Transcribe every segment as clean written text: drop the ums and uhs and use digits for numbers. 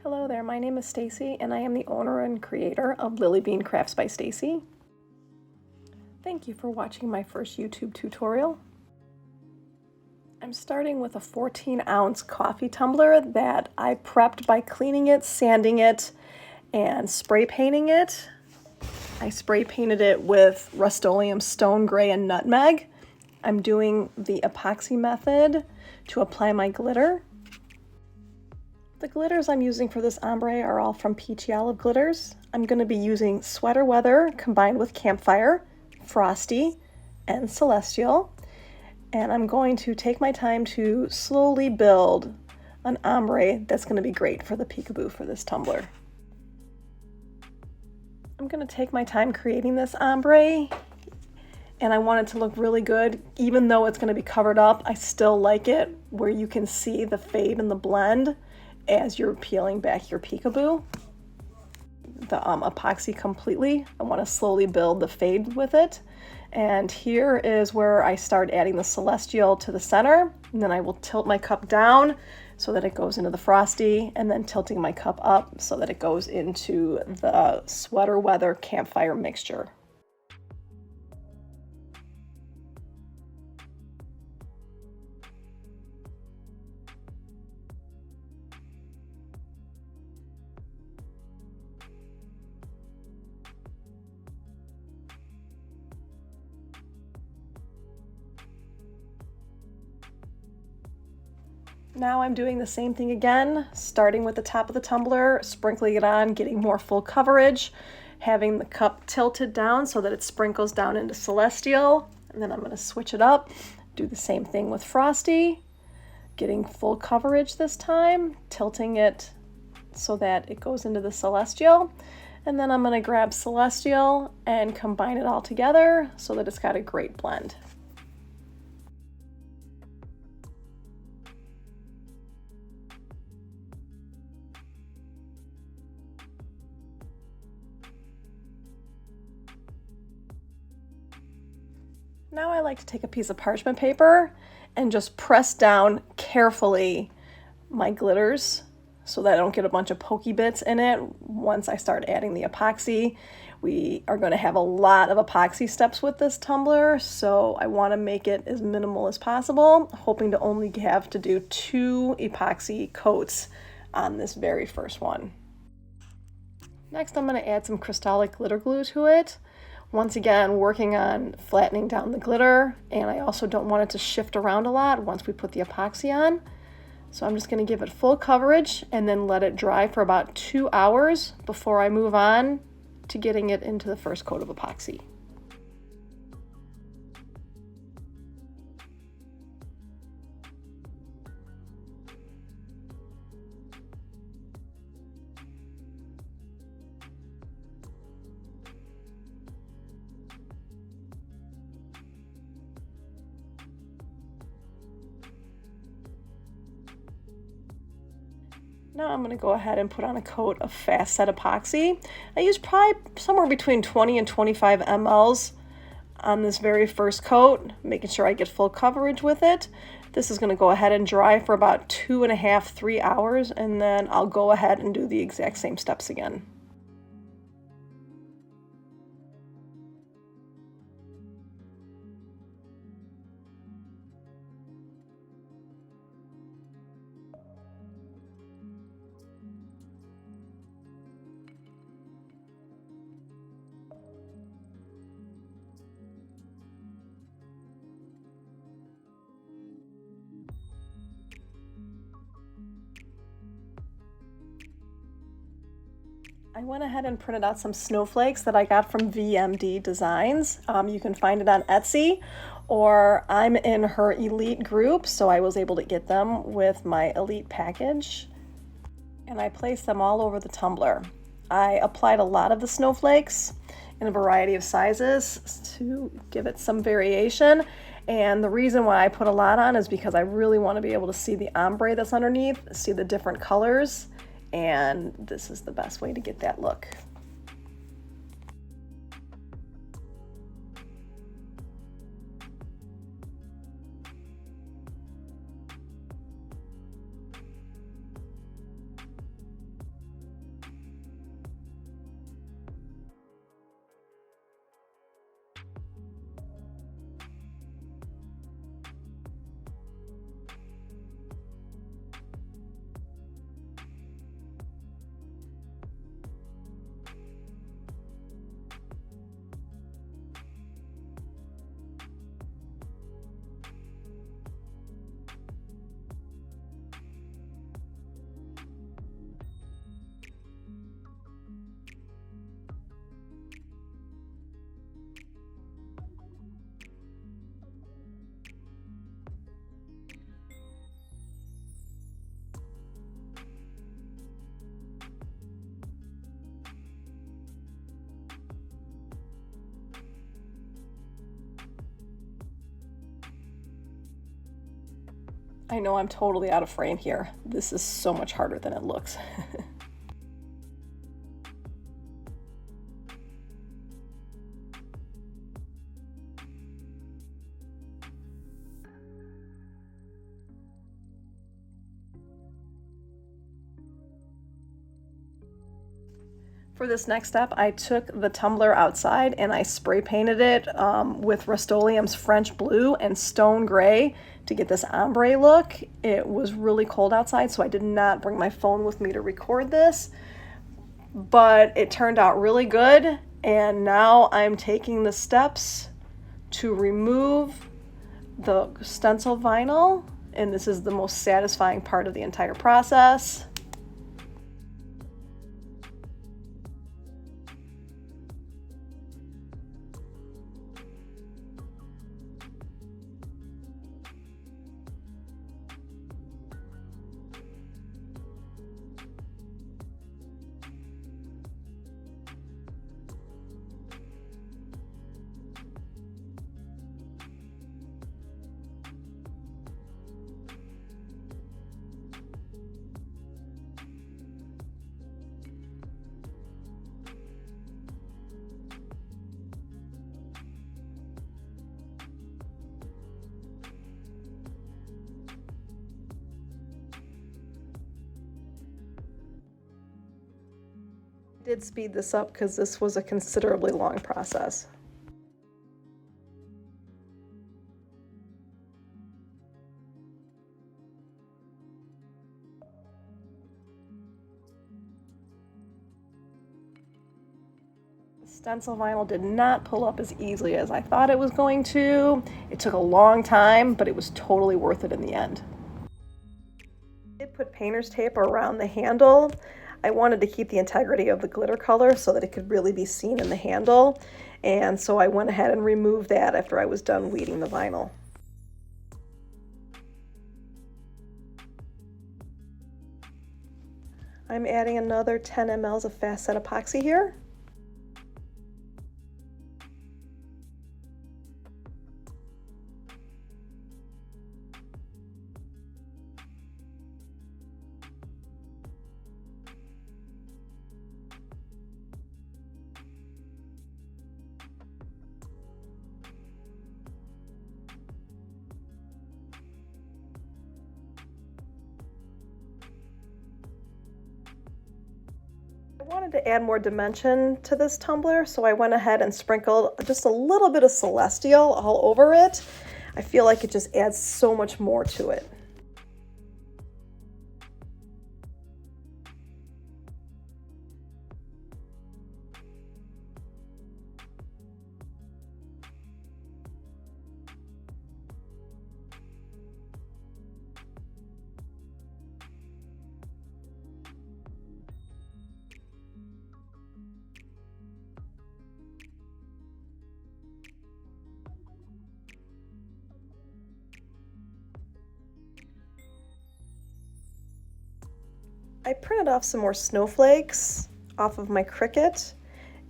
Hello there, my name is Stacy and I am the owner and creator of Lily Bean Crafts by Stacy. Thank you for watching my first YouTube tutorial. I'm starting with a 14-ounce coffee tumbler that I prepped by cleaning it, sanding it, and spray painting it. I spray painted it with Rustoleum Stone Gray and Nutmeg. I'm doing the epoxy method to apply my glitter. The glitters I'm using for this ombre are all from Peachy Olive Glitters. I'm going to be using Sweater Weather combined with Campfire, Frosty, and Celestial. And I'm going to take my time to slowly build an ombre that's going to be great for the peekaboo for this tumbler. I'm going to take my time creating this ombre, and I want it to look really good. Even though it's going to be covered up, I still like it where you can see the fade and the blend as you're peeling back your peekaboo. The epoxy completely. I want to slowly build the fade with it. And here is where I start adding the Celestial to the center, and then I will tilt my cup down so that it goes into the Frosty, and then tilting my cup up so that it goes into the Sweater Weather Campfire mixture. Now I'm doing the same thing again, starting with the top of the tumbler, sprinkling it on, getting more full coverage, having the cup tilted down so that it sprinkles down into Celestial, and then I'm going to switch it up, do the same thing with Frosty, getting full coverage this time, tilting it so that it goes into the Celestial, and then I'm going to grab Celestial and combine it all together so that it's got a great blend. Now I like to take a piece of parchment paper and just press down carefully my glitters so that I don't get a bunch of pokey bits in it once I start adding the epoxy. We are going to have a lot of epoxy steps with this tumbler, so I want to make it as minimal as possible, hoping to only have to do 2 epoxy coats on this very first one. Next, I'm going to add some crystallic glitter glue to it. Once again, working on flattening down the glitter, and I also don't want it to shift around a lot once we put the epoxy on. So I'm just going to give it full coverage and then let it dry for about 2 hours before I move on to getting it into the first coat of epoxy. Now I'm going to go ahead and put on a coat of fast set epoxy. I use probably somewhere between 20 and 25 mLs on this very first coat, making sure I get full coverage with it. This is going to go ahead and dry for about 2.5 to 3 hours, and then I'll go ahead and do the exact same steps again. I went ahead and printed out some snowflakes that I got from VMD Designs. You can find it on Etsy, or I'm in her Elite group, so I was able to get them with my Elite package. And I placed them all over the tumbler. I applied a lot of the snowflakes in a variety of sizes to give it some variation. And the reason why I put a lot on is because I really want to be able to see the ombre that's underneath, see the different colors. And this is the best way to get that look. I know I'm totally out of frame here. This is so much harder than it looks. For this next step, I took the tumbler outside and I spray painted it with Rustoleum's French blue and stone gray to get this ombre look. It was really cold outside, so I did not bring my phone with me to record this, but it turned out really good. And now I'm taking the steps to remove the stencil vinyl, and this is the most satisfying part of the entire process. I did speed this up because this was a considerably long process. The stencil vinyl did not pull up as easily as I thought it was going to. It took a long time, but it was totally worth it in the end. I did put painter's tape around the handle. I wanted to keep the integrity of the glitter color so that it could really be seen in the handle, and so I went ahead and removed that after I was done weeding the vinyl. I'm adding another 10 ml of fast set epoxy here. I wanted to add more dimension to this tumbler, so I went ahead and sprinkled just a little bit of Celestial all over it. I feel like it just adds so much more to it. I printed off some more snowflakes off of my Cricut,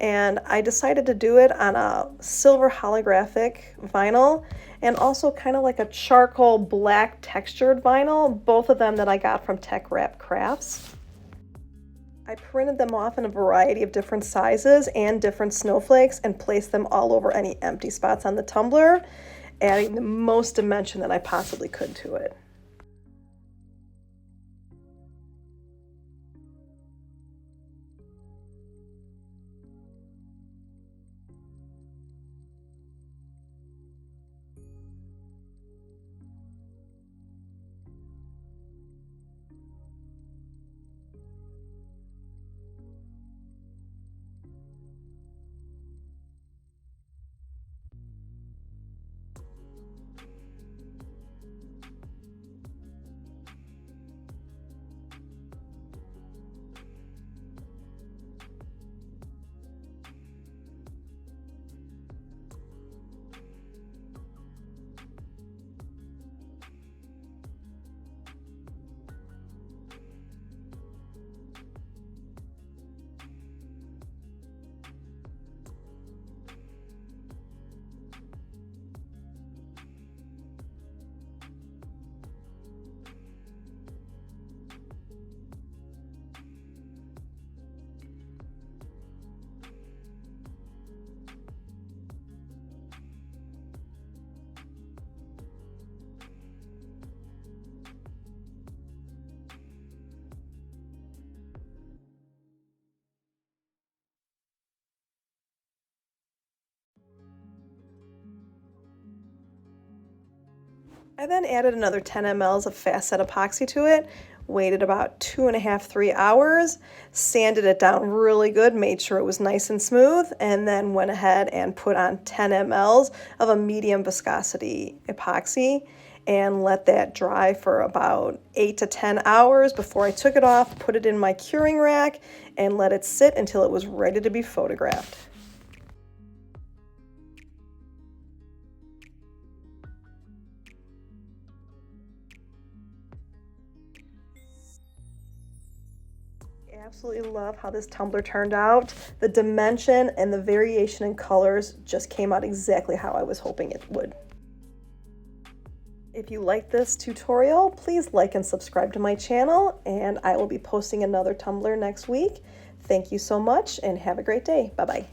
and I decided to do it on a silver holographic vinyl and also kind of like a charcoal black textured vinyl, both of them that I got from Teckwrap Crafts. I printed them off in a variety of different sizes and different snowflakes and placed them all over any empty spots on the tumbler, adding the most dimension that I possibly could to it. I then added another 10 mLs of fast set epoxy to it, waited about 2.5 to 3 hours, sanded it down really good, made sure it was nice and smooth, and then went ahead and put on 10 mLs of a medium viscosity epoxy and let that dry for about 8 to 10 hours before I took it off, put it in my curing rack, and let it sit until it was ready to be photographed. Absolutely love how this tumbler turned out. The dimension and the variation in colors just came out exactly how I was hoping it would. If you like this tutorial, please like and subscribe to my channel, and I will be posting another tumbler next week. Thank you so much and have a great day. Bye-bye.